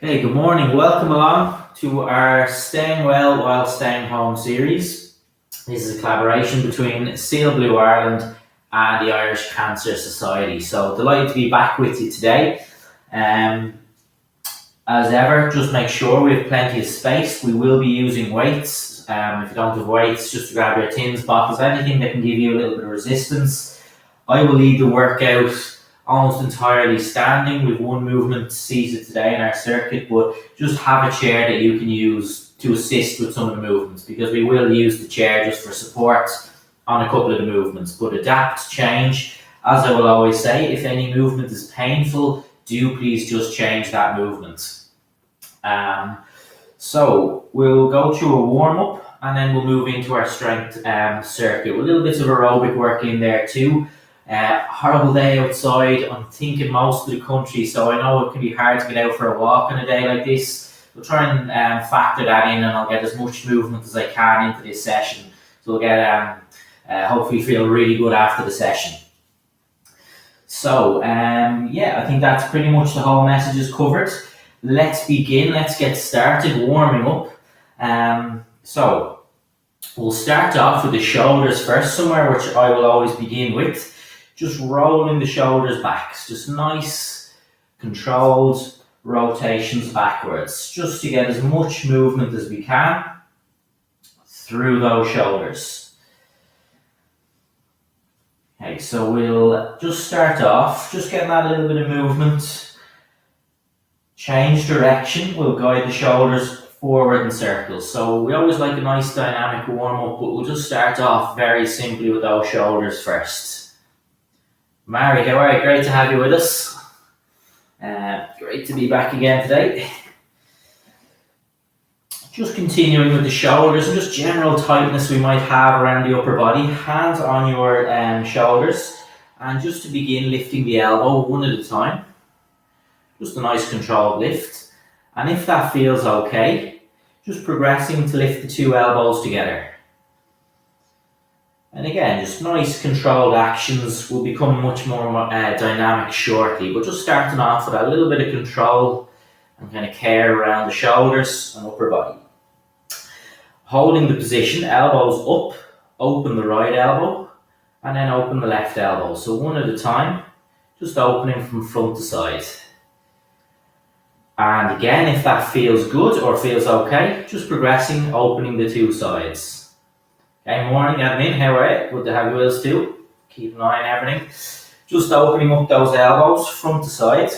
Hey, good morning. Welcome along to our Staying Well While Staying Home series. This is a collaboration between Siel, Bleu Ireland and the Irish Cancer Society. So delighted to be back with you today. As ever, just make sure we have plenty of space. We will be using weights. If you don't have weights, just grab your tins, bottles, anything that can give you a little bit of resistance. I will lead the workout almost entirely standing with one movement seated today in our circuit, but just have a chair that you can use to assist with some of the movements, because we will use the chair just for support on a couple of the movements, but adapt, change. As I will always say, if any movement is painful, do please just change that movement. So we'll go through a warm-up and then we'll move into our strength circuit with a little bit of aerobic work in there too. Horrible day outside. I'm thinking most of the country, so I know it can be hard to get out for a walk on a day like this. We'll try and factor that in, and I'll get as much movement as I can into this session. So we'll get hopefully feel really good after the session. So I think that's pretty much the whole message is covered. Let's begin. Let's get started warming up. So we'll start off with the shoulders first, somewhere which I will always begin with. Just rolling the shoulders back, just nice controlled rotations backwards, just to get as much movement as we can through those shoulders. Okay, so we'll just start off, just getting that little bit of movement. Change direction, we'll guide the shoulders forward in circles. So we always like a nice dynamic warm-up, but we'll just start off very simply with those shoulders first. Mary, how are you? Great to have you with us. Great to be back again today. Just continuing with the shoulders and just general tightness we might have around the upper body. Hands on your shoulders, and just to begin lifting the elbow one at a time. Just a nice controlled lift. And if that feels okay, just progressing to lift the two elbows together. And again, just nice controlled actions will become much more dynamic shortly, but just starting off with a little bit of control and kind of care around the shoulders and upper body. Holding the position, elbows up, open the right elbow, and then open the left elbow. So one at a time, just opening from front to side. And again, if that feels good or feels okay, just progressing, opening the two sides. Okay, morning admin, how are you? Good to have you with us too. Keep an eye on everything. Just opening up those elbows front to side.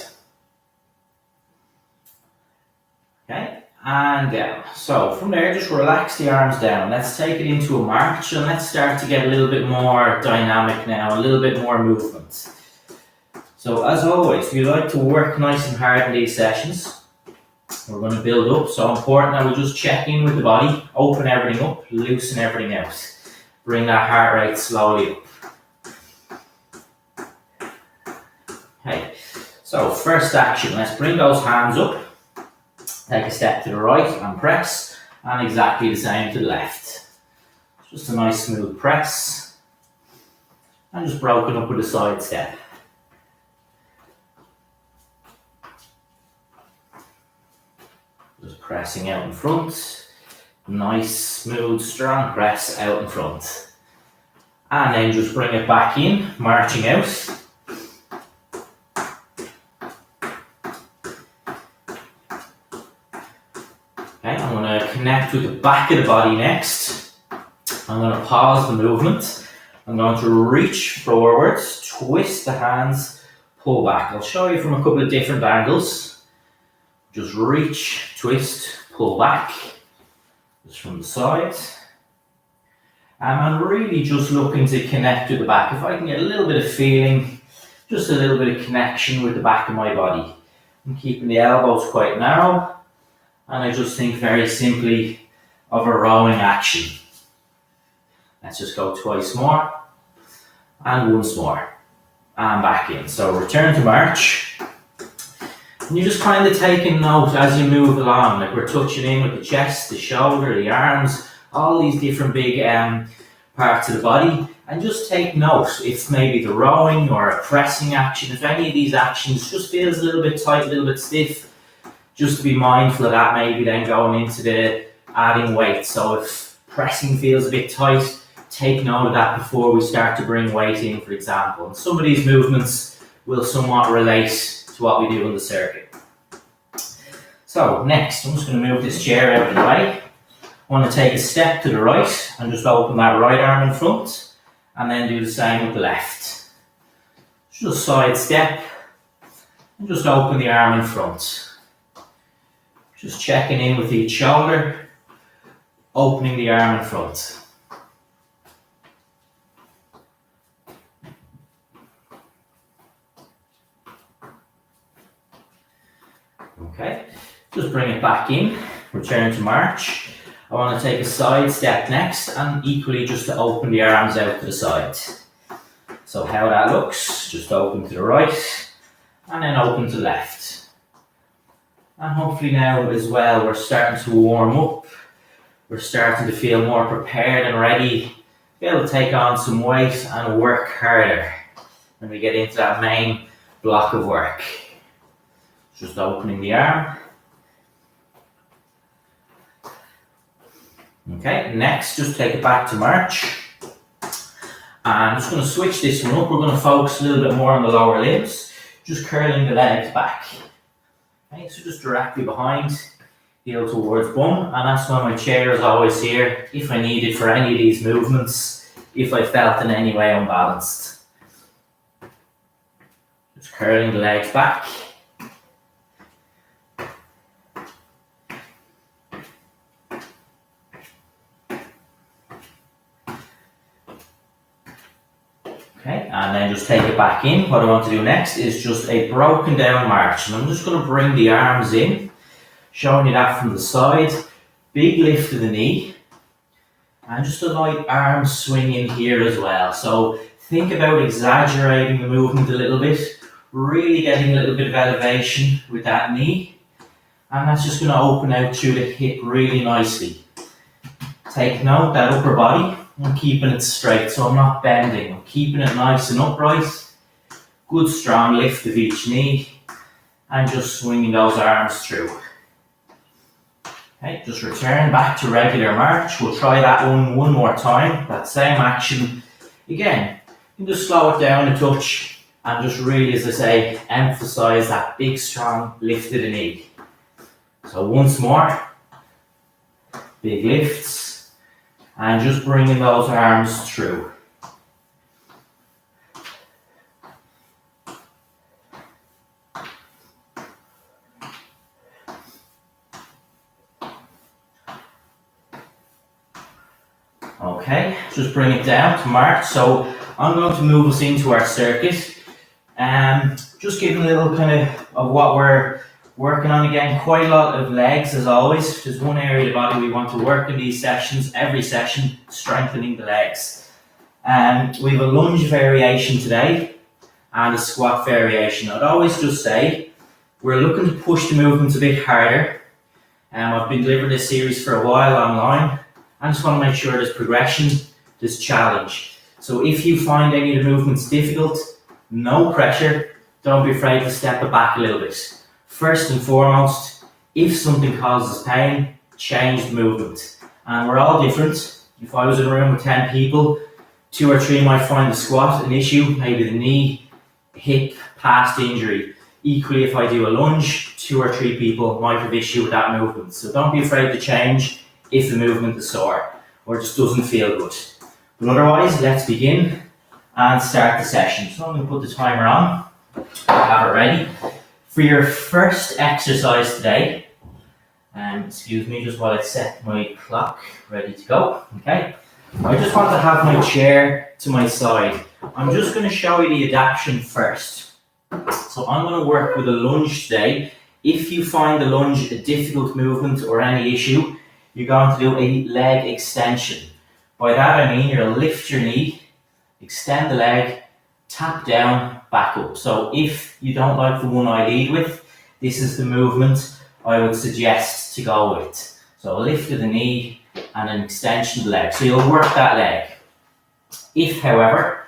Okay, and down. So from there, just relax the arms down. Let's take it into a march and let's start to get a little bit more dynamic now, a little bit more movement. So as always, we like to work nice and hard in these sessions. We're going to build up, so important that we just check in with the body, open everything up, loosen everything out. Bring that heart rate slowly up. Okay, so first action, let's bring those hands up. Take a step to the right and press, and exactly the same to the left. Just a nice smooth press, and just broken up with a side step. Just pressing out in front, nice, smooth, strong press out in front. And then just bring it back in, marching out. Okay, I'm going to connect with the back of the body next. I'm going to pause the movement. I'm going to reach forwards, twist the hands, pull back. I'll show you from a couple of different angles. Just reach, twist, pull back, just from the side. And I'm really just looking to connect with the back. If I can get a little bit of feeling, just a little bit of connection with the back of my body. I'm keeping the elbows quite narrow, and I just think very simply of a rowing action. Let's just go twice more, and once more, and back in. So return to march. And you're just kind of taking note as you move along, like we're touching in with the chest, the shoulder, the arms, all these different big parts of the body, and just take note if maybe the rowing or a pressing action, if any of these actions just feels a little bit tight, a little bit stiff, just to be mindful of that, maybe then going into the adding weight. So if pressing feels a bit tight, take note of that before we start to bring weight in, for example. And some of these movements will somewhat relate to what we do in the circuit. So next, I'm just going to move this chair out of the way. I want to take a step to the right and just open that right arm in front, and then do the same with the left. Just side step and just open the arm in front. Just checking in with each shoulder, opening the arm in front. Okay, just bring it back in, return to march. I want to take a side step next, and equally just to open the arms out to the side. So how that looks, just open to the right, and then open to the left. And hopefully now as well, we're starting to warm up. We're starting to feel more prepared and ready to be able to take on some weight and work harder when we get into that main block of work. Just opening the arm. Okay, next, just take it back to march. And I'm just going to switch this one up. We're going to focus a little bit more on the lower limbs, just curling the legs back. Okay, so just directly behind, heel towards bum, and that's why my chair is always here if I need it for any of these movements, if I felt in any way unbalanced. Just curling the legs back. Okay, and then just take it back in. What I want to do next is just a broken down march. And I'm just going to bring the arms in, showing you that from the side. Big lift of the knee. And just a light arm swing in here as well. So think about exaggerating the movement a little bit. Really getting a little bit of elevation with that knee. And that's just going to open out through the hip really nicely. Take note that upper body. I'm keeping it straight, so I'm not bending. I'm keeping it nice and upright. Good strong lift of each knee. And just swinging those arms through. Okay, just return back to regular march. We'll try that one more time. That same action. Again, you can just slow it down a touch. And just really, as I say, emphasize that big strong lift of the knee. So once more. Big lifts. And just bringing those arms through. Okay, just bring it down to march. So I'm going to move us into our circuit. Just giving a little kind of what we're working on again. Quite a lot of legs as always. There's one area of the body we want to work in these sessions. Every session, strengthening the legs. We have a lunge variation today and a squat variation. I'd always just say we're looking to push the movements a bit harder. I've been delivering this series for a while online. I just want to make sure there's progression, there's challenge. So if you find any of the movements difficult, no pressure, don't be afraid to step it back a little bit. First and foremost, if something causes pain, change the movement. And we're all different. If I was in a room with 10 people, 2 or 3 might find the squat an issue, maybe the knee, hip, past injury. Equally, if I do a lunge, 2 or 3 people might have issue with that movement. So don't be afraid to change if the movement is sore or just doesn't feel good. But otherwise, let's begin and start the session. So I'm going to put the timer on. I have it ready. For your first exercise today, excuse me just while I set my clock ready to go. Okay, I just want to have my chair to my side. I'm just going to show you the adaptation first. So I'm going to work with a lunge today. If you find the lunge a difficult movement or any issue, you're going to do a leg extension. By that I mean you're going to lift your knee, extend the leg, tap down, back up. So if you don't like the one I lead with, this is the movement I would suggest to go with. So a lift of the knee and an extension of the leg. So you'll work that leg. If, however,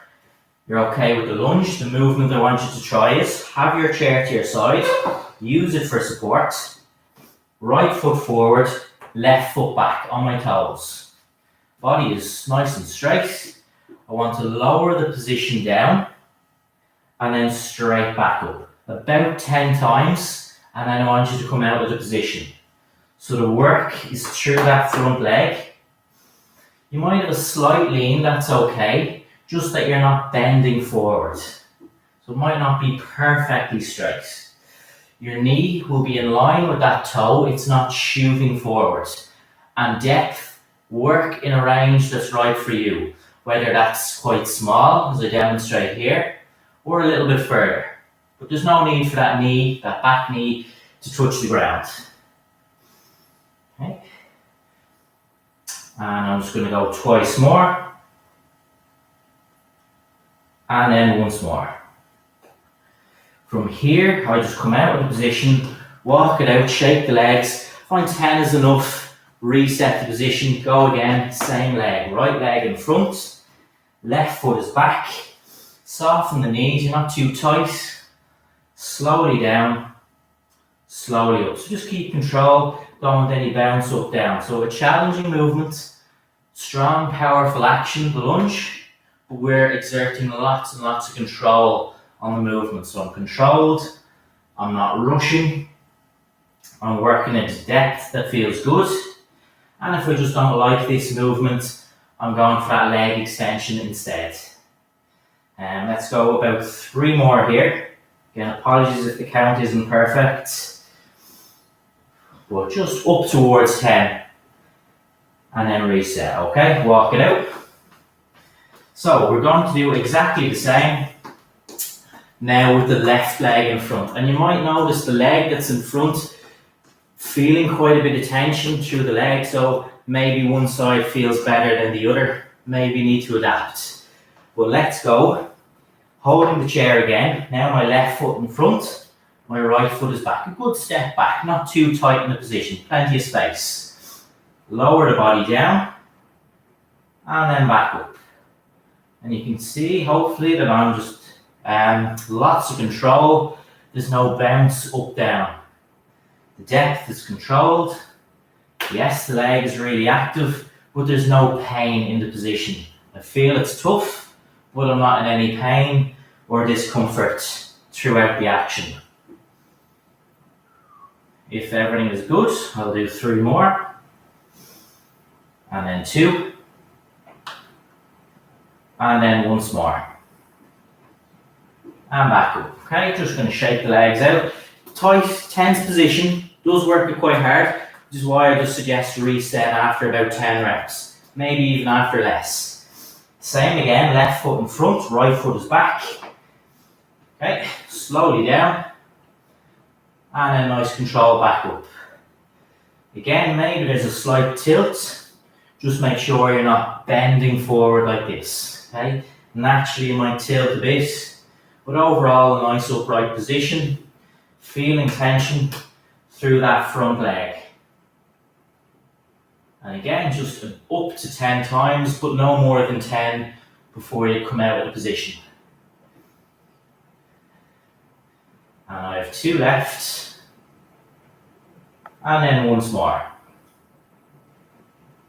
you're okay with the lunge, the movement I want you to try is have your chair to your side, use it for support, right foot forward, left foot back on my toes. Body is nice and straight. I want to lower the position down and then straight back up. About 10 times, and then I want you to come out of the position. So the work is through that front leg. You might have a slight lean, that's okay, just that you're not bending forward. So it might not be perfectly straight. Your knee will be in line with that toe, it's not shooting forward. And depth, work in a range that's right for you, whether that's quite small, as I demonstrate here, or a little bit further. But there's no need for that knee, that back knee, to touch the ground. Okay. And I'm just going to go twice more. And then once more. From here, I just come out of the position, walk it out, shake the legs. Find 10 is enough. Reset the position, go again, same leg. Right leg in front, left foot is back. Soften the knees, you're not too tight. Slowly down, slowly up. So just keep control, don't want any bounce up, down. So a challenging movement, strong, powerful action, the lunge, but we're exerting lots and lots of control on the movement. So I'm controlled, I'm not rushing, I'm working into depth that feels good. And if I just don't like this movement, I'm going for that leg extension instead. And let's go about 3 more here. Again, apologies if the count isn't perfect. But just up towards 10. And then reset, okay? Walk it out. So we're going to do exactly the same now with the left leg in front. And you might notice the leg that's in front feeling quite a bit of tension through the leg. So maybe one side feels better than the other. Maybe you need to adapt. Well, let's go. Holding the chair again. Now my left foot in front. My right foot is back. A good step back. Not too tight in the position. Plenty of space. Lower the body down. And then back up. And you can see, hopefully, that I'm just lots of control. There's no bounce up, down. The depth is controlled. Yes, the leg is really active, but there's no pain in the position. I feel it's tough, but I'm not in any pain or discomfort throughout the action. If everything is good, I'll do 3 more. And then 2. And then once more. And back up. Okay, just going to shake the legs out. Tight, tense position. Does work it quite hard, which is why I just suggest reset after about 10 reps. Maybe even after less. Same again, left foot in front, right foot is back. Okay, slowly down. And then nice control back up. Again, maybe there's a slight tilt. Just make sure you're not bending forward like this. Okay, naturally you might tilt a bit, but overall a nice upright position. Feeling tension through that front leg. And again, just up to 10 times, but no more than 10 before you come out of the position. And I have 2 left. And then once more.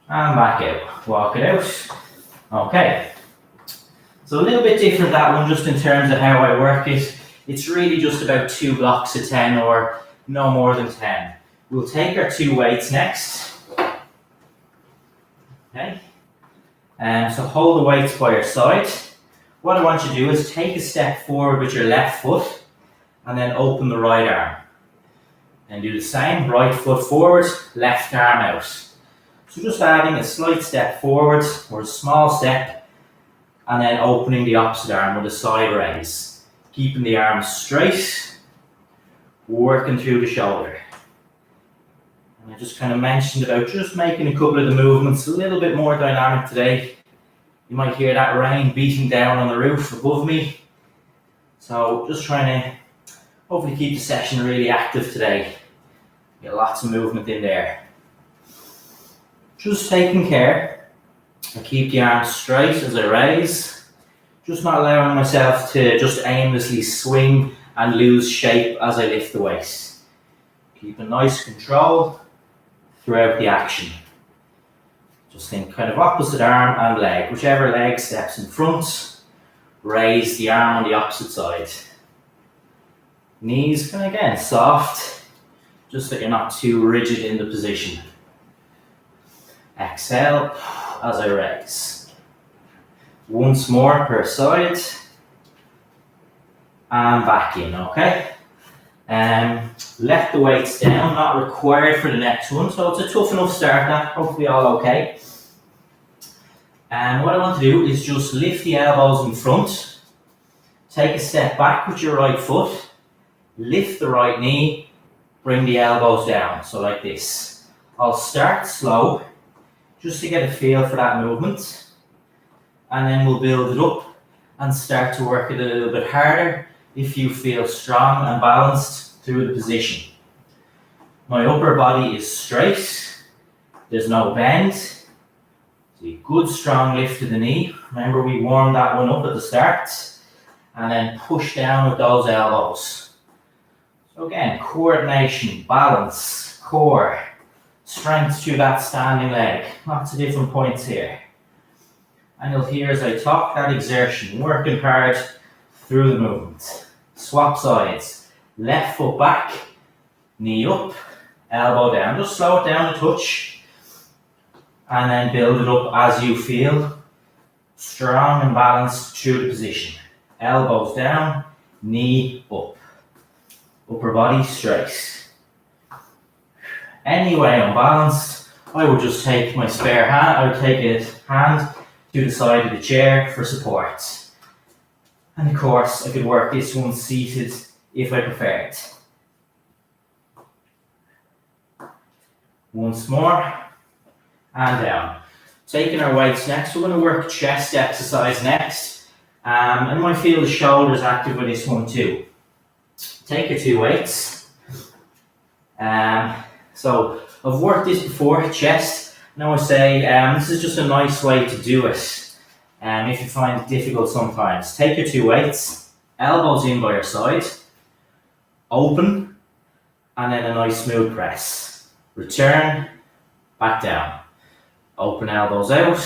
And back out. Walk it out. Okay. So a little bit different that one, just in terms of how I work it. It's really just about 2 blocks of 10 or no more than 10. We'll take our 2 weights next. Okay. So hold the weights by your side. What I want you to do is take a step forward with your left foot and then open the right arm. And do the same, right foot forward, left arm out. So just adding a slight step forward or a small step and then opening the opposite arm with a side raise. Keeping the arm straight, working through the shoulder. And I just kind of mentioned about just making a couple of the movements a little bit more dynamic today. You might hear that rain beating down on the roof above me. So just trying to hopefully keep the session really active today. Get lots of movement in there. Just taking care. I keep the arms straight as I raise. Just not allowing myself to just aimlessly swing and lose shape as I lift the weight. Keep a nice control. throughout the action. Just think kind of opposite arm and leg. Whichever leg steps in front, raise the arm on the opposite side. Knees, and again, soft, just that you're not too rigid in the position. Exhale as I raise. Once more per side. And back in, okay? Let the weights down, not required for the next one, so it's a tough enough start, that hopefully all okay. And what I want to do is just lift the elbows in front, take a step back with your right foot, lift the right knee, bring the elbows down, so like this. I'll start slow, just to get a feel for that movement, and then we'll build it up and start to work it a little bit harder if you feel strong and balanced through the position. My upper body is straight, there's no bend. See, good strong lift to the knee. Remember, we warmed that one up at the start, and then push down with those elbows. So again, coordination, balance, core, strength through that standing leg. Lots of different points here. And you'll hear as I talk that exertion, working hard through the movement. Swap sides. Left foot back, knee up, elbow down. Just slow it down a touch. And then build it up as you feel strong and balanced through the position. Elbows down, knee up. Upper body straight. Anyway, unbalanced, I would just take my spare hand, I would take a hand to the side of the chair for support. And of course, I could work this one seated if I preferred. Once more, and down. Taking our weights next, we're going to work chest exercise next. And you might feel the shoulders active with this one too. Take your 2 weights. So I've worked this before, chest. Now I say this is just a nice way to do it. If you find it difficult sometimes, take your 2 weights, elbows in by your side, open, and then a nice smooth press. Return, back down. Open elbows out,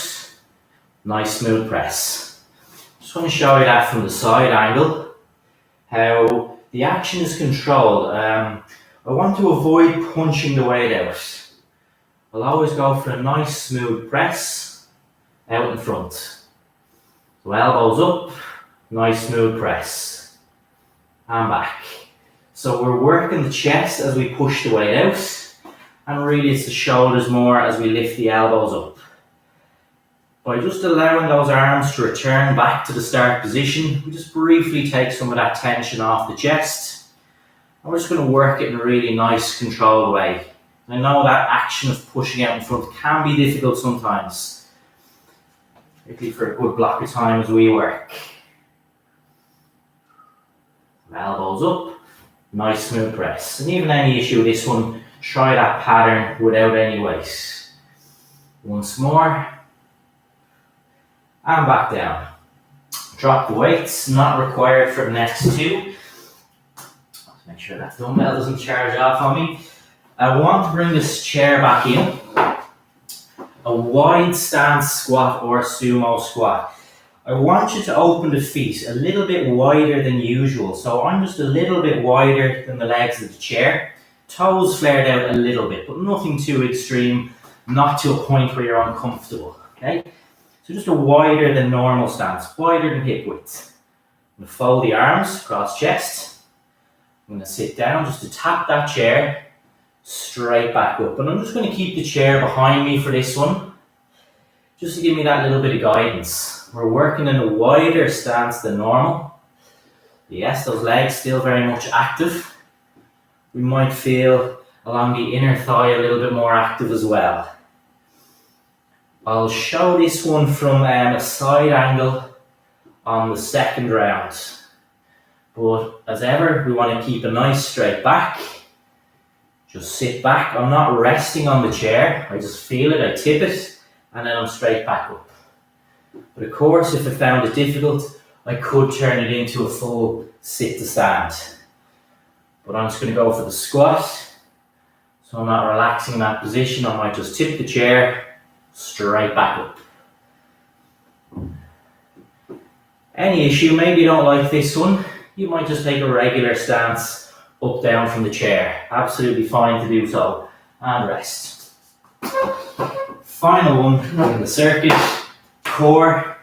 nice smooth press. Just want to show you that from the side angle, how the action is controlled. I want to avoid punching the weight out. I'll always go for a nice smooth press out in front. So elbows up, nice smooth press, and back. So we're working the chest as we push the weight out, and really it's the shoulders more as we lift the elbows up. By just allowing those arms to return back to the start position, we just briefly take some of that tension off the chest, and we're just going to work it in a really nice controlled way. And I know that action of pushing out in front can be difficult sometimes, particularly for a good block of time as we work. Elbows up, nice smooth press. And even any issue with this one, try that pattern without any weight. Once more, and back down. Drop the weights, not required for the next 2. Let's make sure that dumbbell doesn't charge off on me. I want to bring this chair back in. A wide stance squat or sumo squat. I want you to open the feet a little bit wider than usual. So I'm just a little bit wider than the legs of the chair. Toes flared out a little bit, but nothing too extreme, not to a point where you're uncomfortable. Okay? So just a wider than normal stance, wider than hip width. I'm going to fold the arms across chest. I'm going to sit down just to tap that chair straight back up. And I'm just going to keep the chair behind me for this one, just to give me that little bit of guidance. We're working in a wider stance than normal. Yes, those legs still very much active. We might feel along the inner thigh a little bit more active as well. I'll show this one from a side angle on the second round. But as ever, we want to keep a nice straight back. Just sit back. I'm not resting on the chair. I just feel it, I tip it, and then I'm straight back up. But of course, if I found it difficult, I could turn it into a full sit to stand. But I'm just going to go for the squat. So I'm not relaxing in that position. I might just tip the chair straight back up. Any issue, maybe you don't like this one, you might just take a regular stance up down from the chair. Absolutely fine to do so. And rest. Final one in the circuit, core.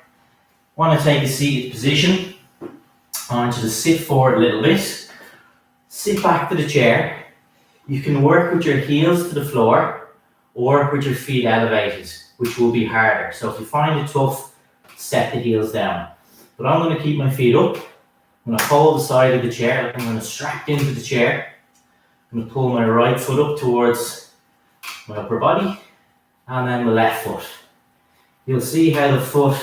Want to take a seated position. I want you to sit forward a little bit. Sit back to the chair. You can work with your heels to the floor or with your feet elevated, which will be harder. So if you find it tough, set the heels down. But I'm going to keep my feet up. I'm going to hold the side of the chair. I'm going to strap into the chair. I'm going to pull my right foot up towards my upper body and then the left foot. You'll see how the foot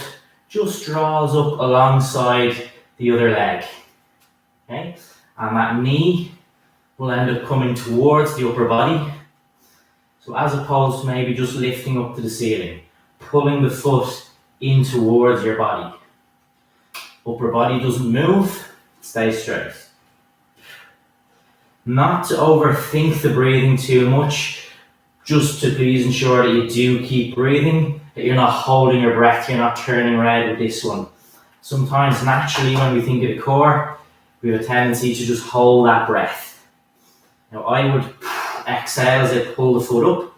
just draws up alongside the other leg. Okay? And that knee will end up coming towards the upper body. So as opposed to maybe just lifting up to the ceiling, pulling the foot in towards your body. Upper body doesn't move, stay straight. Not to overthink the breathing too much, just to please ensure that you do keep breathing, that you're not holding your breath, you're not turning red with this one. Sometimes naturally when we think of the core, we have a tendency to just hold that breath. Now I would exhale as I pull the foot up,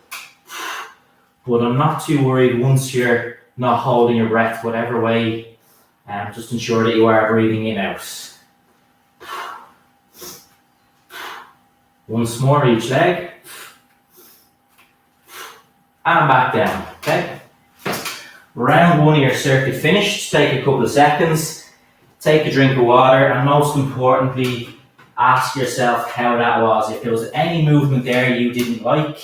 but I'm not too worried once you're not holding your breath, whatever way. Just ensure that you are breathing in out. Once more each leg. And back down, okay? Round one of your circuit finished. Take a couple of seconds. Take a drink of water and most importantly, ask yourself how that was. If there was any movement there you didn't like,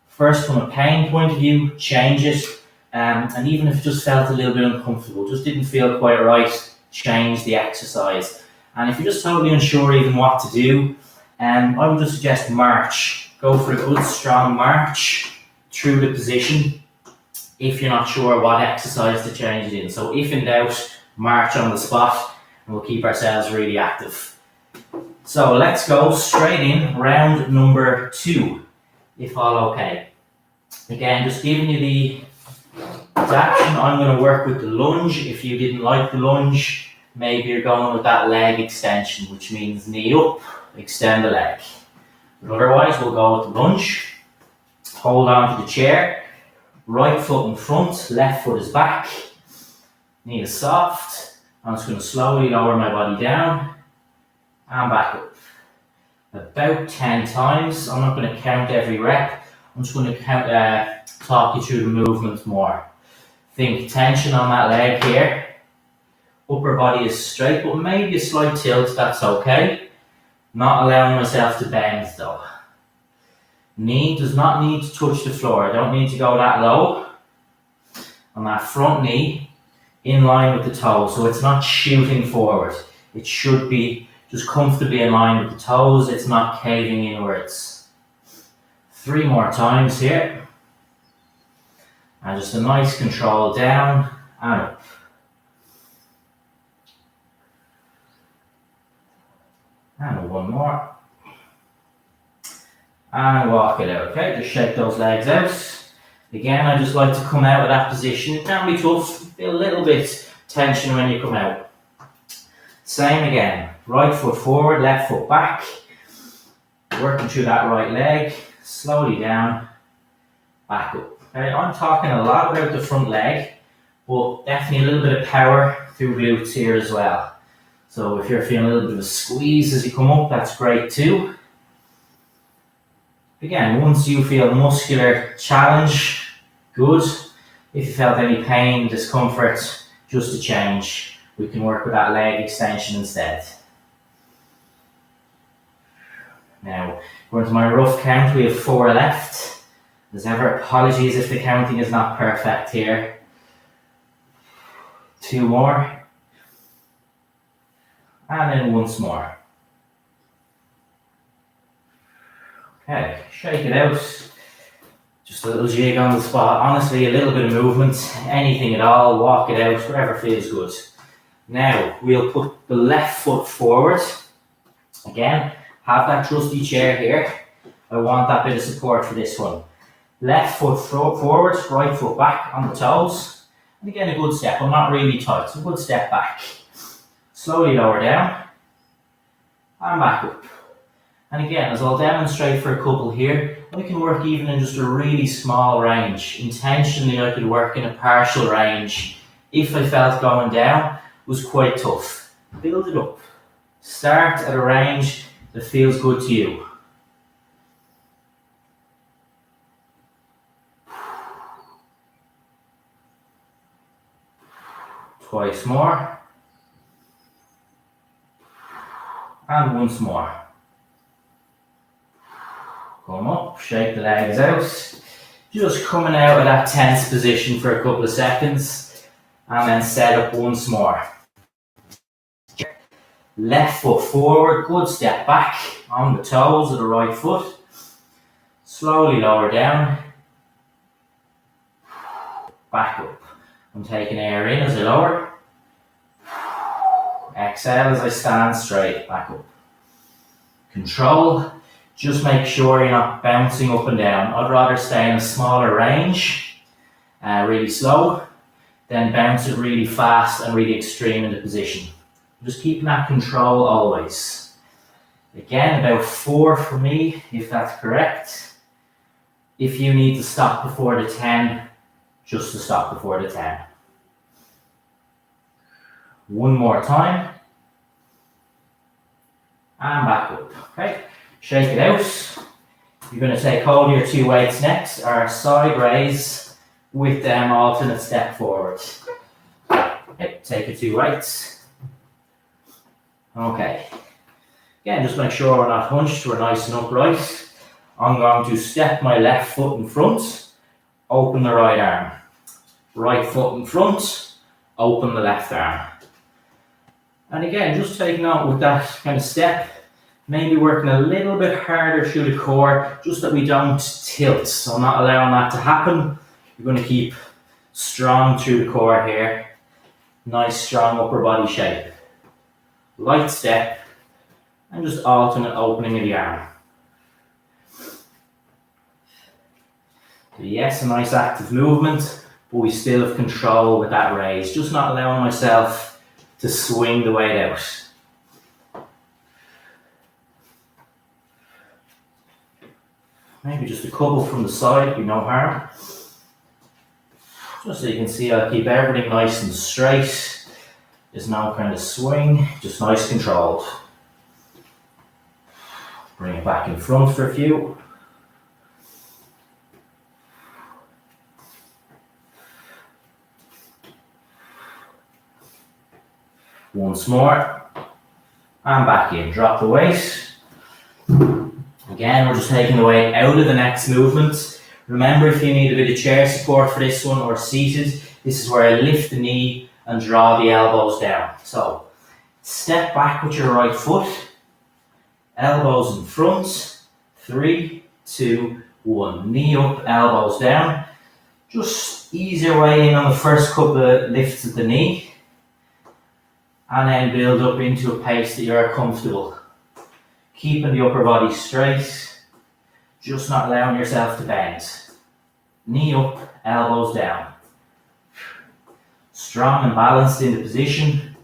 first from a pain point of view, change it. And even if it just felt a little bit uncomfortable, just didn't feel quite right, change the exercise. And if you're just totally unsure even what to do, I would just suggest march. Go for a good strong march through the position if you're not sure what exercise to change it in. So if in doubt, march on the spot and we'll keep ourselves really active. So let's go straight in, round number 2, if all okay. Again, just giving you the adaptation. I'm going to work with the lunge. If you didn't like the lunge, maybe you're going with that leg extension, which means knee up, extend the leg. But otherwise, we'll go with the lunge. Hold on to the chair. Right foot in front, left foot is back. Knee is soft. I'm just going to slowly lower my body down and back up. About 10 times. I'm not going to count every rep. I'm just going to talk you through the movement more. Think tension on that leg here. Upper body is straight, but maybe a slight tilt, that's okay. Not allowing myself to bend though. Knee does not need to touch the floor. I don't need to go that low. On that front knee, in line with the toes, so it's not shooting forward. It should be just comfortably in line with the toes. It's not caving inwards. 3 more times here. And just a nice control down and up. And 1 more. And walk it out, okay? Just shake those legs out. Again, I just like to come out of that position. It can be tough, feel a little bit tension when you come out. Same again. Right foot forward, left foot back. Working through that right leg. Slowly down, back up. Okay, I'm talking a lot about the front leg, but definitely a little bit of power through glutes here as well. So if you're feeling a little bit of a squeeze as you come up, that's great too. Again, once you feel muscular challenge, good. If you felt any pain, discomfort, just a change. We can work with that leg extension instead. Now, going to my rough count, we have 4 left. As ever, apologies if the counting is not perfect here. 2 more. And then once more. Okay, shake it out. Just a little jig on the spot. Honestly, a little bit of movement, anything at all, walk it out, whatever feels good. Now, we'll put the left foot forward. Again, have that trusty chair here. I want that bit of support for this one. Left foot forward, right foot back on the toes. And again, a good step. I'm not really tight, so a good step back. Slowly lower down and back up. And again, as I'll demonstrate for a couple here, I can work even in just a really small range. Intentionally, I could work in a partial range if I felt going down was quite tough. Build it up. Start at a range that feels good to you. Twice more. And once more. Come up, shake the legs out. Just coming out of that tense position for a couple of seconds. And then set up once more. Left foot forward, good step back on the toes of the right foot. Slowly lower down. Back up. I'm taking air in as I lower. Exhale as I stand straight, back up. Control, just make sure you're not bouncing up and down. I'd rather stay in a smaller range, really slow, than bounce it really fast and really extreme in the position. Just keeping that control always. Again, about 4 for me, if that's correct. If you need to stop before the 10, just to stop before the 10. One more time. And back up. Okay, shake it out. You're going to take hold of your 2 weights next, our side raise with them alternate step forward. Okay, take your 2 weights. Okay. Again, just make sure we're not hunched, we're nice and upright. I'm going to step my left foot in front, open the right arm. Right foot in front, open the left arm. And again, just take note with that kind of step, maybe working a little bit harder through the core, just that we don't tilt. So I'm not allowing that to happen. You're going to keep strong through the core here. Nice, strong upper body shape. Light step, and just alternate opening of the arm. So yes, a nice active movement, but we still have control with that raise. Just not allowing myself to swing the weight out. Maybe just a couple from the side, be no harm. Just so you can see, I'll keep everything nice and straight. There's no kind of swing, just nice controlled. Bring it back in front for a few. Once more, and back in. Drop the weight. Again, we're just taking the weight out of the next movement. Remember, if you need a bit of chair support for this one or seated, this is where I lift the knee and draw the elbows down. So, step back with your right foot, elbows in front, 3, 2, 1. Knee up, elbows down. Just ease your way in on the first couple of lifts of the knee. And then build up into a pace that you're comfortable. Keeping the upper body straight, just not allowing yourself to bend. Knee up, elbows down. Strong and balanced in the position.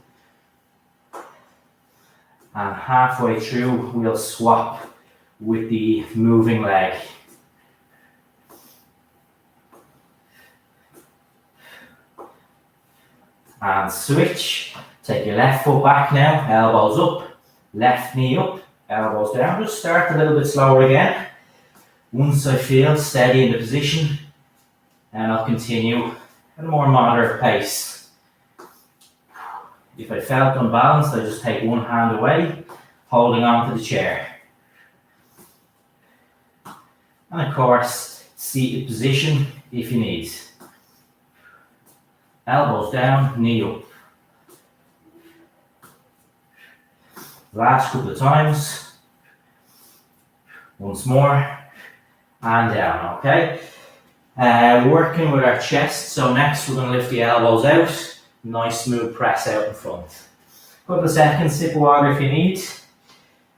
And halfway through, we'll swap with the moving leg. And switch. Take your left foot back now, elbows up, left knee up, elbows down. Just start a little bit slower again. Once I feel steady in the position, and I'll continue at a more moderate pace. If I felt unbalanced, I just take one hand away, holding on to the chair. And of course, seated position if you need. Elbows down, knee up. Last couple of times. Once more. And down, okay? Working with our chest. So next we're going to lift the elbows out. Nice smooth press out in front. Couple of seconds, sip of water if you need.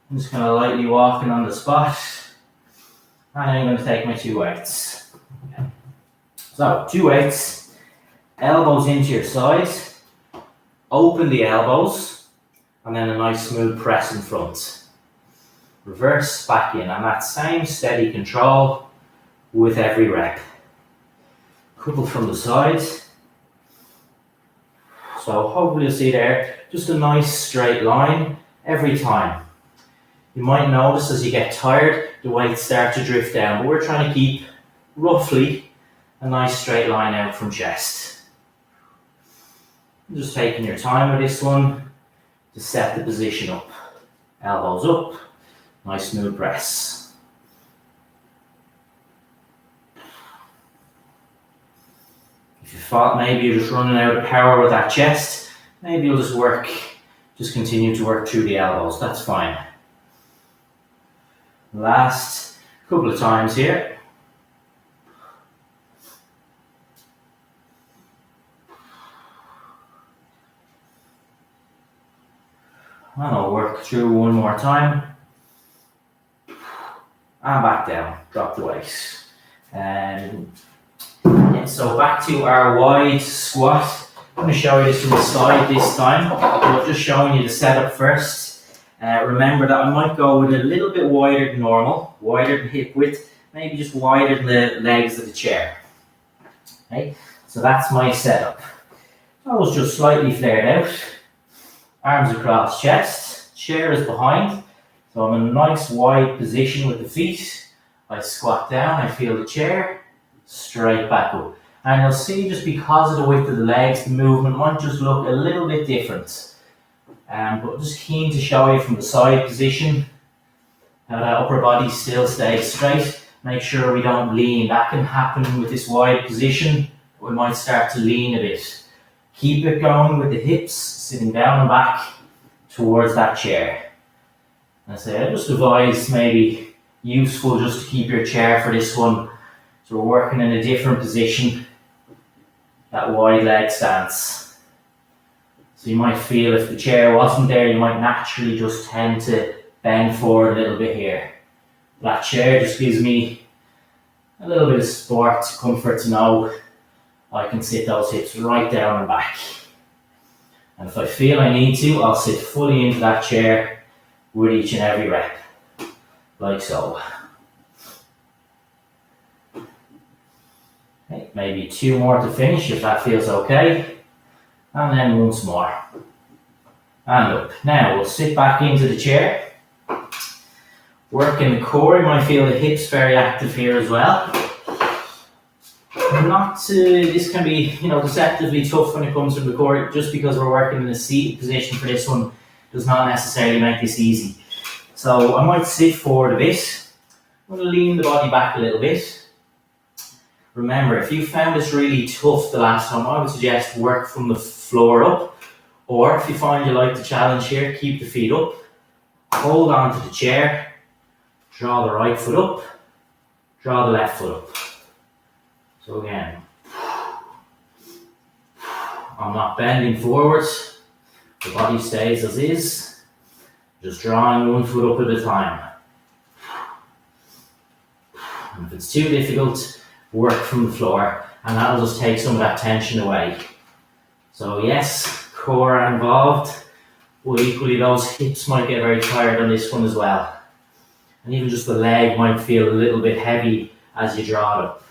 I'm just kind of lightly walking on the spot. And I'm going to take my 2 weights. So 2 weights, elbows into your sides, open the elbows, and then a nice smooth press in front. Reverse back in, and that same steady control with every rep. Couple from the sides. So hopefully you'll see there, just a nice straight line every time. You might notice as you get tired, the weights start to drift down, but we're trying to keep roughly a nice straight line out from chest. Just taking your time with this one to set the position up. Elbows up, nice smooth press. If you thought maybe you're just running out of power with that chest, maybe you'll just continue to work through the elbows, that's fine. Last couple of times here. And I'll work through one more time. And back down, drop the weight. And so back to our wide squat. I'm going to show you this from the side this time. I'm just showing you the setup first. Remember that I might go with a little bit wider than normal, wider than hip width, maybe just wider than the legs of the chair. Okay, so that's my setup. Toes just slightly flared out, arms across chest, chair is behind, so I'm in a nice wide position with the feet. I squat down, I feel the chair, straight back up. And you'll see just because of the width of the legs, the movement might just look a little bit different. But just keen to show you from the side position how that upper body still stays straight. Make sure we don't lean. That can happen with this wide position. We might start to lean a bit. Keep it going with the hips, sitting down and back towards that chair. And I just advise maybe useful just to keep your chair for this one. So we're working in a different position, that wide leg stance. So you might feel if the chair wasn't there, you might naturally just tend to bend forward a little bit here. That chair just gives me a little bit of support, comfort to know I can sit those hips right down and back. And if I feel I need to, I'll sit fully into that chair with each and every rep, like so. Okay, maybe 2 more to finish if that feels okay. And then once more. And up. Now we'll sit back into the chair. Working the core, you might feel the hips very active here as well. This can be, deceptively tough when it comes to the core. Just because we're working in a seated position for this one does not necessarily make this easy. So I might sit forward a bit. I'm going to lean the body back a little bit. Remember, if you found this really tough the last time, I would suggest work from the floor up. Or if you find you like the challenge here, keep the feet up. Hold on to the chair. Draw the right foot up. Draw the left foot up. So again, I'm not bending forwards. The body stays as is. Just drawing one foot up at a time. And if it's too difficult, work from the floor, and that'll just take some of that tension away. So yes, core are involved, but equally those hips might get very tired on this one as well. And even just the leg might feel a little bit heavy as you draw it up.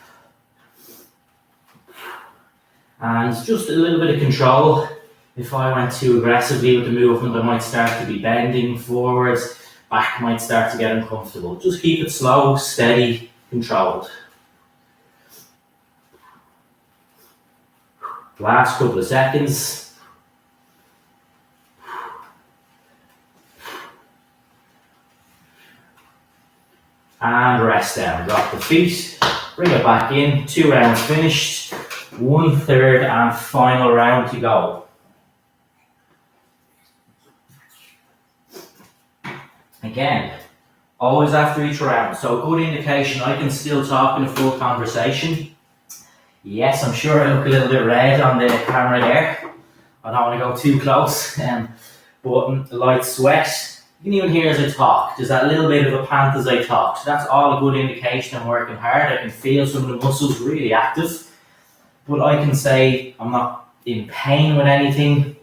And just a little bit of control. If I went too aggressively with the movement, I might start to be bending forwards, back might start to get uncomfortable. Just keep it slow, steady, controlled. Last couple of seconds. And rest down. Drop the feet. Bring it back in. 2 rounds finished. 1/3 and final round to go. Again, always after each round. So good indication I can still talk in a full conversation. Yes, I'm sure I look a little bit red on the camera there. I don't want to go too close, but a light sweat You can even hear as I talk, there's that little bit of a pant as I talk. So that's all a good indication I'm working hard. I can feel some of the muscles really active. But I can say I'm not in pain with anything,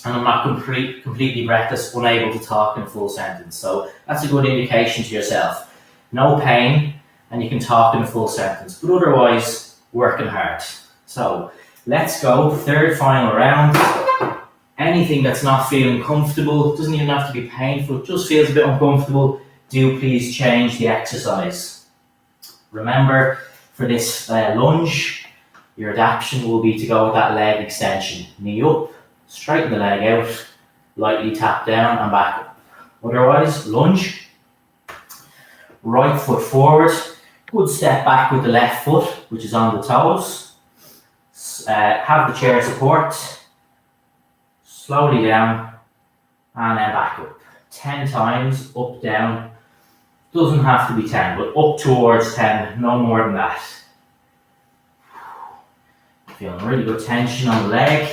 and I'm not completely breathless, unable to talk in a full sentence. So that's a good indication to yourself. No pain, and you can talk in a full sentence, but otherwise working hard. So let's go, third final round. Anything that's not feeling comfortable, doesn't even have to be painful, just feels a bit uncomfortable, do please change the exercise. Remember, for this lunge, your adaptation will be to go with that leg extension. Knee up, straighten the leg out, lightly tap down and back up. Otherwise, lunge, right foot forward, good step back with the left foot, which is on the toes. Have the chair support, slowly down, and then back up. 10 times, up, down. Doesn't have to be 10, but up towards 10, no more than that. Feeling really good tension on the leg.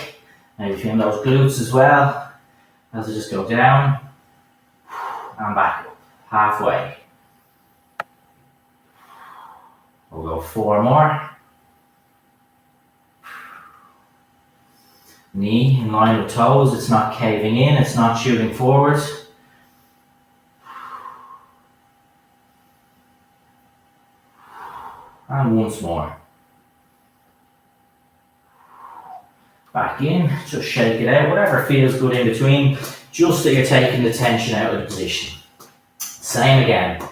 Maybe feeling those glutes as well. As I just go down, and back up, halfway. We'll go 4 more. Knee in line with toes, it's not caving in, it's not shooting forward. And once more. Back in, just shake it out, whatever feels good in between, just that you're taking the tension out of the position. Same again.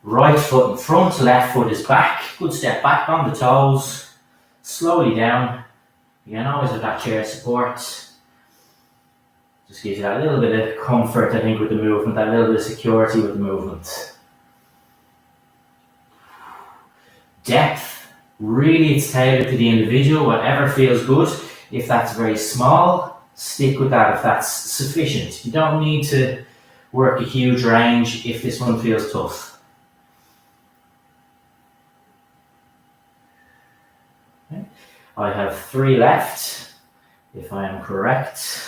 Right foot in front, left foot is back. Good step back on the toes, slowly down. You can always have that chair support. Just gives you that little bit of comfort, I think, with the movement, that little bit of security with the movement. Depth, really it's tailored to the individual, whatever feels good. If that's very small, stick with that if that's sufficient. You don't need to work a huge range if this one feels tough. Okay. I have 3 left, if I am correct,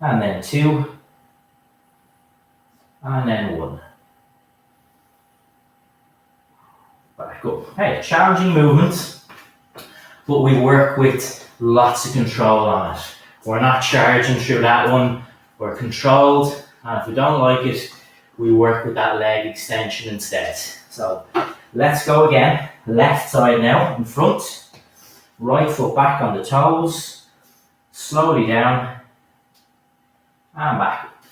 and then 2, and then 1. Back up. Hey, challenging movement, but we work with lots of control on it. We're not charging through that one, we're controlled, and if we don't like it, we work with that leg extension instead. So let's go again. Left side now, in front. Right foot back on the toes, slowly down, and back up.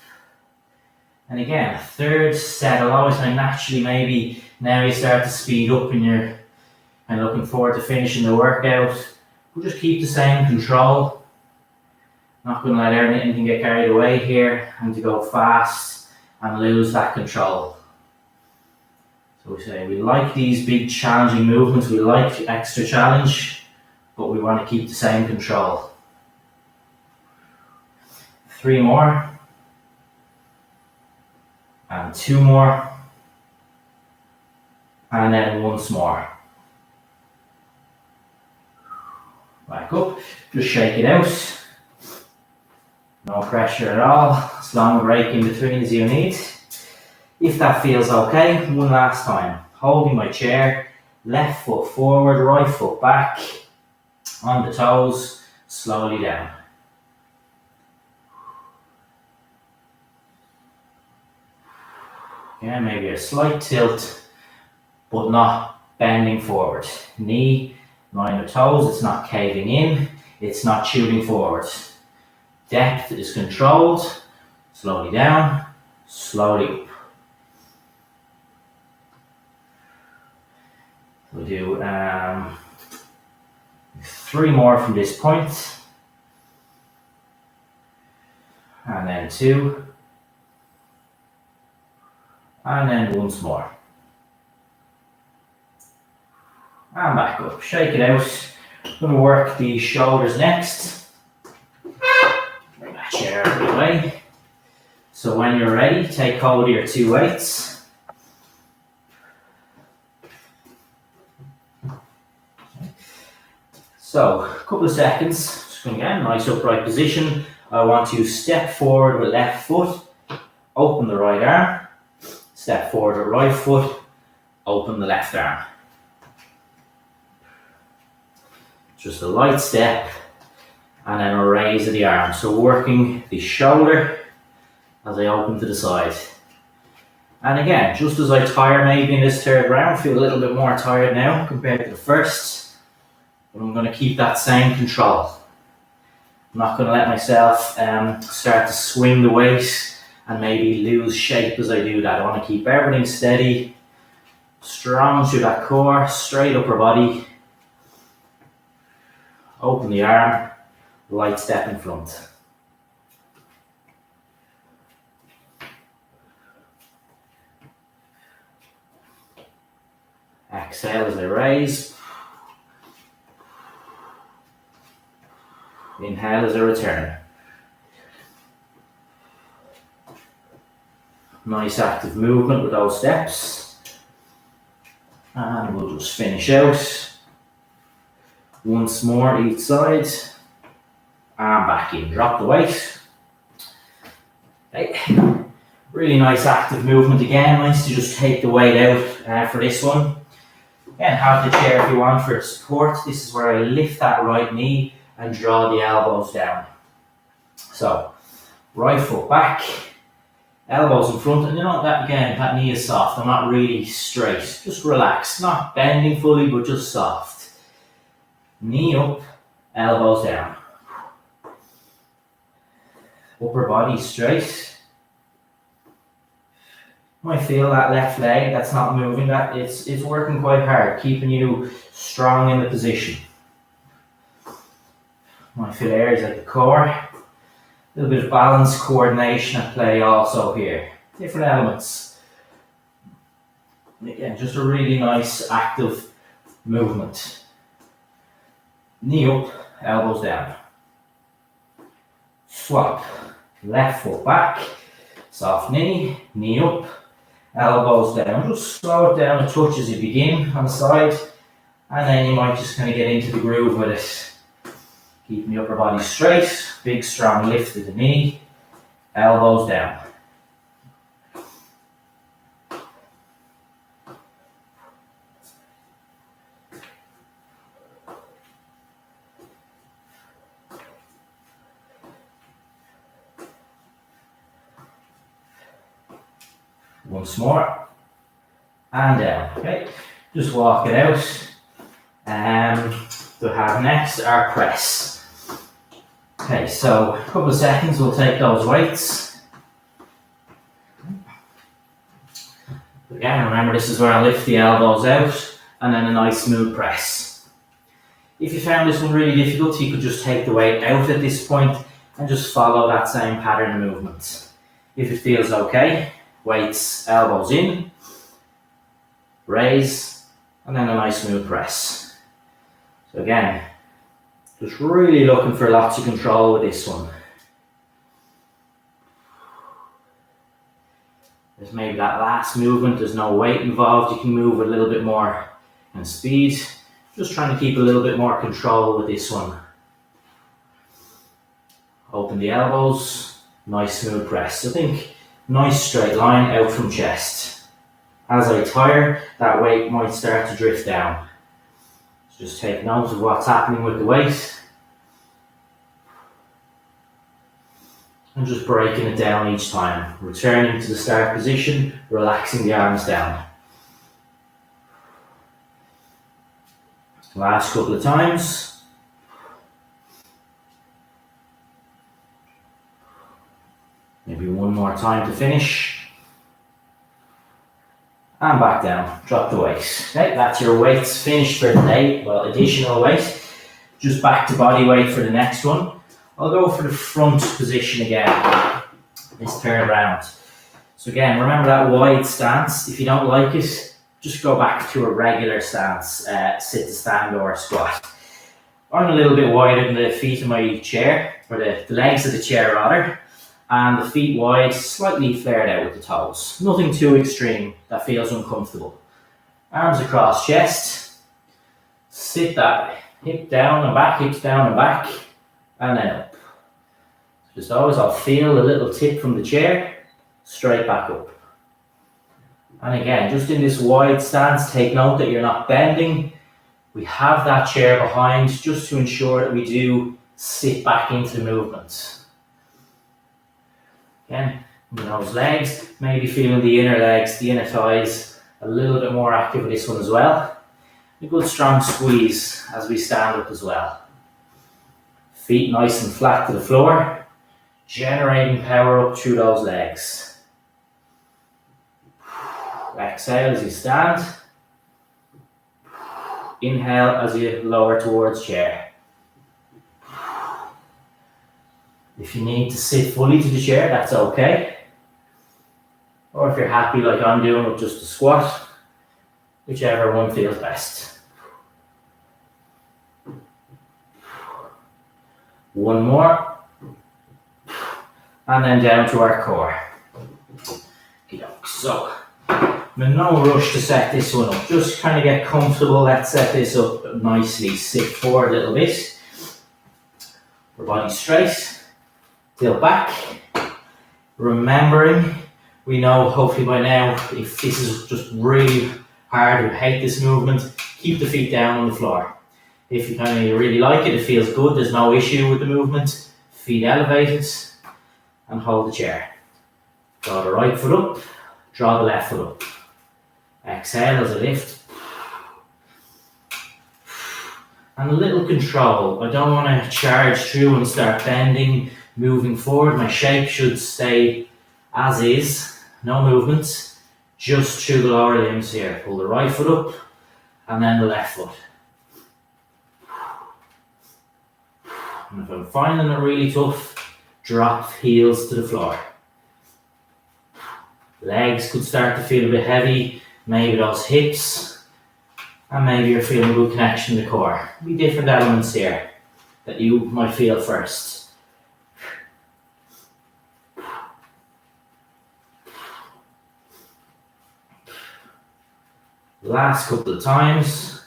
And again, third set, I'll always find naturally maybe now you start to speed up and you're kind of looking forward to finishing the workout. We'll just keep the same control. Not going to let anything get carried away here and to go fast and lose that control. So we say we like these big challenging movements, we like extra challenge, but we want to keep the same control. 3 more. And 2 more. And then once more. Back up, just shake it out. No pressure at all, as long a break in between as you need. If that feels okay, one last time. Holding my chair, left foot forward, right foot back, on the toes, slowly down. Again, maybe a slight tilt, but not bending forward. Knee, line of toes, it's not caving in, it's not shooting forward. Depth is controlled, slowly down, slowly up. We'll do 3 more from this point, and then 2, and then once more. And back up, shake it out. I'm going to work the shoulders next. Bring that chair out of the way. So when you're ready, take hold of your 2 weights. So, a couple of seconds, just going to get a nice upright position. I want to step forward with left foot, Open the right arm, step forward with right foot, open the left arm. Just a light step and then a raise of the arm. So working the shoulder as I open to the side. And again, just as I tire maybe in this third round, feel a little bit more tired now compared to the first, but I'm going to keep that same control. I'm not going to let myself start to swing the weight and maybe lose shape as I do that. I want to keep everything steady, strong through that core, straight upper body. Open the arm, light step in front. Exhale as I raise. Inhale as I return. Nice active movement with those steps. And we'll just finish out. Once more each side. And back in. Drop the weight. Okay. Really nice active movement again. Nice to just take the weight out for this one. Again, have the chair if you want for support. This is where I lift that right knee and draw the elbows down. So, right foot back, elbows in front, and you know that again, that knee is soft. I'm not really straight, just relaxed, not bending fully, but just soft. Knee up, elbows down. Upper body straight. Might feel that left leg that's not moving, that it's working quite hard, keeping you strong in the position. Might feel areas like the core. A little bit of balance, coordination at play also here. Different elements. And again, just a really nice active movement. Knee up, elbows down. Swap. Left foot back. Soft knee, knee up, elbows down. Just slow it down a touch as you begin on the side. And then you might just kind of get into the groove with it. Keeping the upper body straight, big strong lift of the knee, elbows down. Once more, and down, okay? Just walk it out. To have next our press. Okay, so a couple of seconds, we'll take those weights. Again, remember this is where I lift the elbows out and then a nice smooth press. If you found this one really difficult, you could just take the weight out at this point and just follow that same pattern of movement. If it feels okay, weights, elbows in, raise, and then a nice smooth press. So again, just really looking for lots of control with this one. There's maybe that last movement, there's no weight involved, you can move with a little bit more and speed. Just trying to keep a little bit more control with this one. Open the elbows, nice smooth press. So think nice straight line out from chest. As I tire, that weight might start to drift down. So just take note of what's happening with the weight. And just breaking it down each time. Returning to the start position, relaxing the arms down. Last couple of times. Maybe one more time to finish. And back down, drop the weight. Okay, that's your weights finished for today. Well, additional weight. Just back to body weight for the next one. I'll go for the front position again, this third round. So again, remember that wide stance. If you don't like it, just go back to a regular stance, sit to stand or squat. I'm a little bit wider than the feet of my chair, or the legs of the chair rather, and the feet wide, slightly flared out with the toes. Nothing too extreme that feels uncomfortable. Arms across chest, sit that hip down and back, hips down and back, and then up. Just always I'll feel a little tip from the chair, straight back up. And again, just in this wide stance, take note that you're not bending. We have that chair behind just to ensure that we do sit back into the movement. Again, with those legs, maybe feeling the inner legs, the inner thighs, a little bit more active with this one as well. A good strong squeeze as we stand up as well. Feet nice and flat to the floor, generating power up through those legs. Exhale as you stand. Inhale as you lower towards chair. If you need to sit fully to the chair, that's okay. Or if you're happy like I'm doing with just a squat, whichever one feels best. One more. And then down to our core. So, I'm in no rush to set this one up. Just kind of get comfortable. Let's set this up nicely. Sit forward a little bit. Our body straight. Tilt back. Remembering, we know hopefully by now, if this is just really hard, we hate this movement, keep the feet down on the floor. If you kind of really like it, it feels good, there's no issue with the movement, feet elevated, and hold the chair. Draw the right foot up, draw the left foot up. Exhale as a lift. And a little control. I don't want to charge through and start bending, moving forward. My shape should stay as is, no movement, just through the lower limbs here. Pull the right foot up and then the left foot. And if I'm finding it really tough, drop heels to the floor. Legs could start to feel a bit heavy, maybe those hips, and maybe you're feeling a good connection to the core. There'll be different elements here that you might feel first. Last couple of times.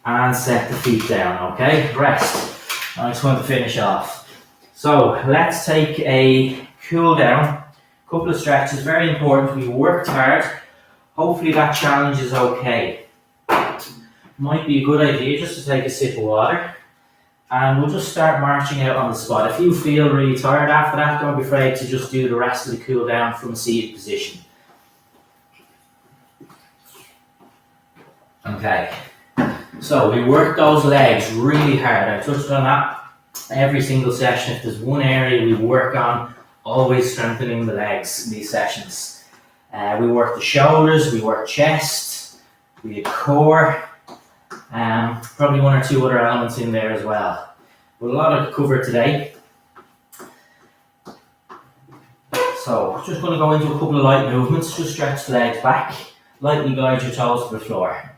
And set the feet down, okay? Rest. Nice one to finish off. So let's take a cool down. Couple of stretches, very important. We worked hard. Hopefully that challenge is okay. Might be a good idea just to take a sip of water. And we'll just start marching out on the spot. If you feel really tired after that, don't be afraid to just do the rest of the cool down from a seated position. Okay, so we worked those legs really hard. I touched on that every single session. If there's one area we work on, always strengthening the legs in these sessions. We work the shoulders, we work chest, we did core. Probably one or two other elements in there as well. But a lot to cover today. So just going to go into a couple of light movements. Just stretch the legs back. Lightly guide your toes to the floor.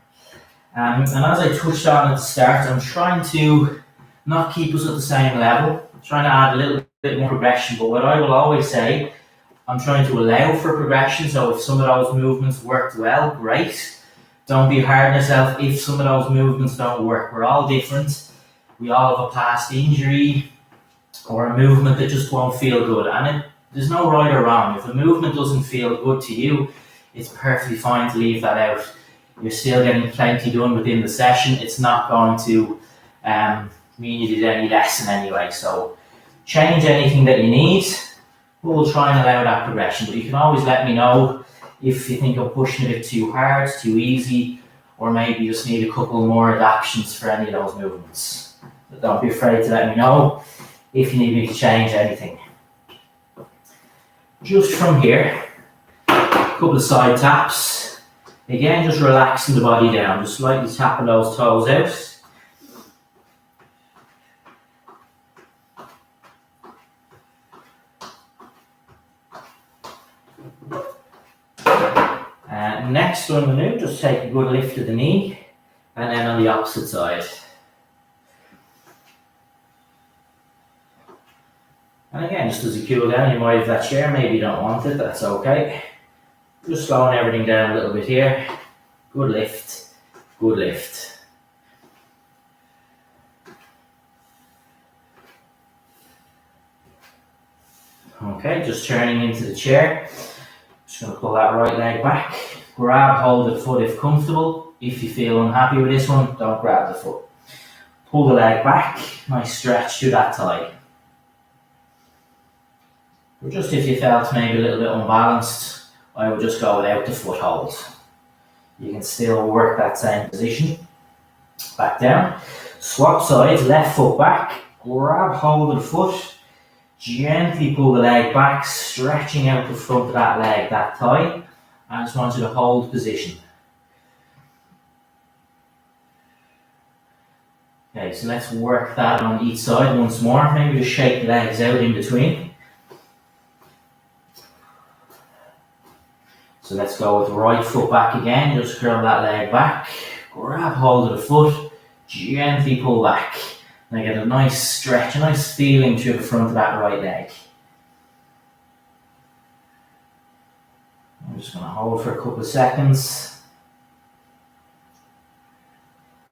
And as I touched on at the start, I'm trying to not keep us at the same level. I'm trying to add a little bit more progression. But what I will always say, I'm trying to allow for progression. So if some of those movements worked well, great. Don't be hard on yourself if some of those movements don't work. We're all different. We all have a past injury or a movement that just won't feel good. And there's no right or wrong. If a movement doesn't feel good to you, it's perfectly fine to leave that out. You're still getting plenty done within the session. It's not going to mean you did any less in any way. So change anything that you need. We'll try and allow that progression. But you can always let me know if you think I'm pushing a bit too hard, too easy, or maybe you just need a couple more adaptations for any of those movements. But don't be afraid to let me know if you need me to change anything. Just from here, a couple of side taps. Again, just relaxing the body down, just slightly tapping those toes out. Next one we do, just take a good lift of the knee, and then on the opposite side. And again, just as you cool down, you might have that chair, maybe you don't want it, that's okay. Just slowing everything down a little bit here. Good lift, good lift. Okay, just turning into the chair. Just going to pull that right leg back. Grab hold of the foot if comfortable. If you feel unhappy with this one, don't grab the foot. Pull the leg back. Nice stretch through that thigh. Or just if you felt maybe a little bit unbalanced, I would just go without the foot hold. You can still work that same position. Back down. Swap sides, left foot back. Grab hold of the foot. Gently pull the leg back, stretching out the front of that leg, that thigh. I just want you to hold position. Okay, so let's work that on each side once more. Maybe just shake the legs out in between. So let's go with the right foot back again. Just curl that leg back. Grab hold of the foot. Gently pull back. And I get a nice stretch, a nice feeling through the front of that right leg. I'm just going to hold for a couple of seconds.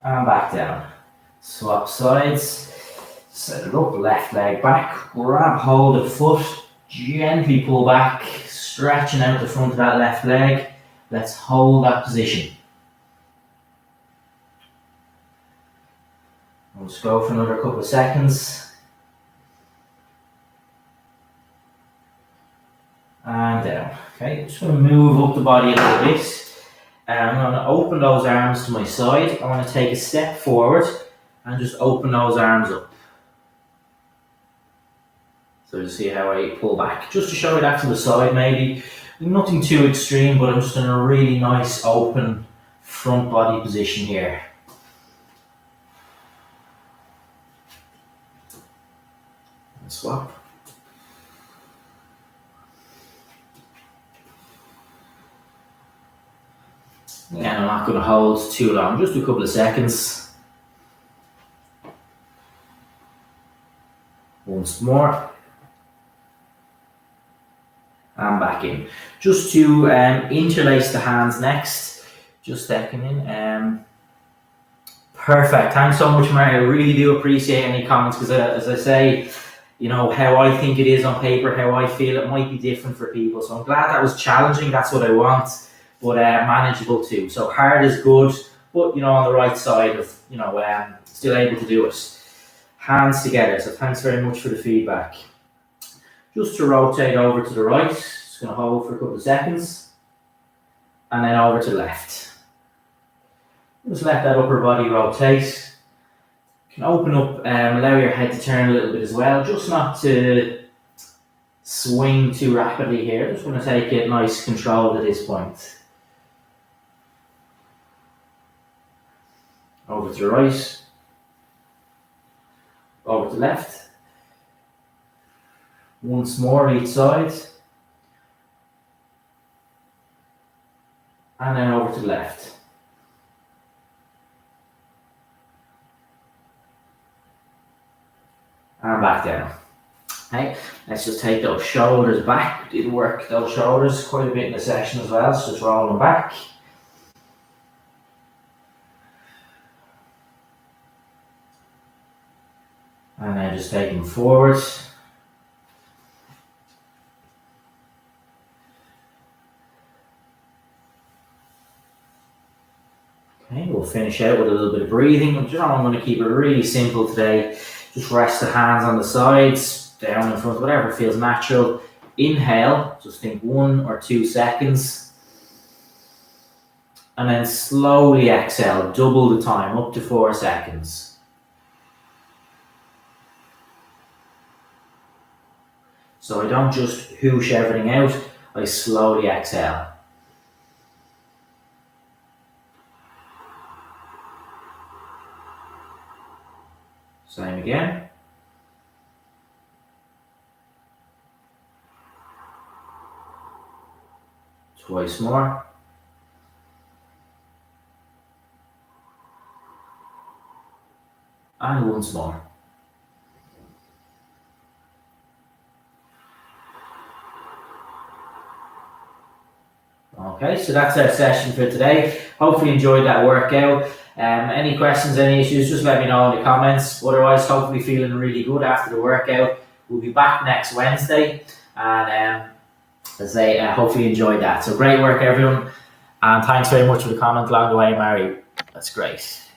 And back down. Swap sides. Set it up, left leg back. Grab hold of the foot. Gently pull back. Stretching out the front of that left leg. Let's hold that position. Let's go for another couple of seconds. And down. Okay, just going to move up the body a little bit. I'm going to open those arms to my side. I want to take a step forward and just open those arms up. So you see how I pull back. Just to show you that to the side maybe. Nothing too extreme, but I'm just in a really nice open front body position here. And swap. Again, I'm not going to hold too long, just a couple of seconds. Once more. And back in. Just to interlace the hands next. Just stepping in. Perfect. Thanks so much, Mary. I really do appreciate any comments because, as I say, you know, how I think it is on paper, how I feel it might be different for people. So I'm glad that was challenging. That's what I want. But manageable too. So hard is good, but you know, on the right side of, you know, still able to do it. Hands together. So thanks very much for the feedback. Just to rotate over to the right, just going to hold for a couple of seconds, and then over to the left. Just let that upper body rotate. You can open up, allow your head to turn a little bit as well, just not to swing too rapidly here. Just want to take it nice control at this point. Over to the right, over to the left. Once more each side. And then over to the left. And back down. Okay, let's just take those shoulders back. Did work those shoulders quite a bit in the session as well, so just roll them back. And then just take them forward. Okay, we'll finish out with a little bit of breathing. I'm going to keep it really simple today. Just rest the hands on the sides, down in front, whatever feels natural. Inhale, just think 1 or 2 seconds. And then slowly exhale, double the time, up to 4 seconds. So I don't just whoosh everything out, I slowly exhale. Same again. Twice more. And once more. Okay, so that's our session for today. Hopefully you enjoyed that workout. Any questions, any issues, just let me know in the comments. Otherwise, hopefully feeling really good after the workout. We'll be back next Wednesday. And as I say, hopefully you enjoyed that. So great work, everyone. And thanks very much for the comment along the way, Mary. That's great.